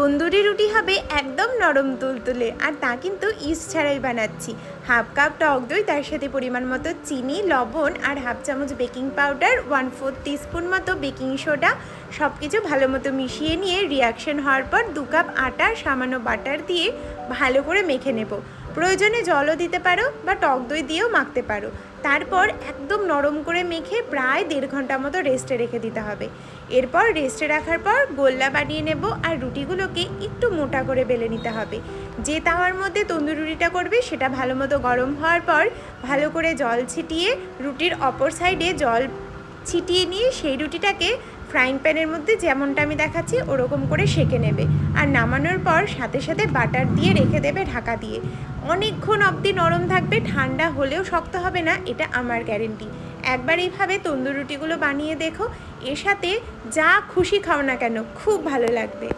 তন্দুরি রুটি হবে একদম নরম তুলতুলে, আর তা কিন্তু ইস্ট ছাড়াই বানাচ্ছি। হাফ কাপ টক দই, তার সাথে পরিমাণ মতো চিনি, লবণ আর হাফ চামচ বেকিং পাউডার, 1/4 টিস্পুন মতো বেকিং সোডা, সব কিছু ভালো মতো মিশিয়ে নিয়ে রিয়াকশন হওয়ার পর 2 কাপ আটা সামান্য বাটার দিয়ে ভালো করে মেখে নেব। প্রয়োজনে জলও দিতে পারো বা টক দই দিয়েও মাখতে পারো। তারপর একদম নরম করে মেখে প্রায় 1.5 ঘন্টা মতো রেস্টে রেখে দিতে হবে। এরপর রেস্টে রাখার পর গোল্লা বানিয়ে নেব, আর রুটিগুলোকে একটু মোটা করে বেলে নিতে হবে। যে তাওয়ার মধ্যে তন্দুরি রুটিটা করবে সেটা ভালো মতো গরম হওয়ার পর ভালো করে জল ছিটিয়ে রুটির অপর সাইডে জল ছিটিয়ে নিয়ে সেই রুটিটাকে ফ্রাইং প্যানের মধ্যে যেমনটা আমি দেখাচ্ছি ওরকম করে সেঁকে নেবে। আর নামানোর পর সাথে সাথে বাটার দিয়ে রেখে দেবে ঢাকা দিয়ে। অনেকক্ষণ অবধি নরম থাকবে, ঠান্ডা হলেও শক্ত হবে না, এটা আমার গ্যারেন্টি। একবার এইভাবে তন্দুরি রুটিগুলো বানিয়ে দেখো, এর সাথে যা খুশি খাও না কেন খুব ভালো লাগবে।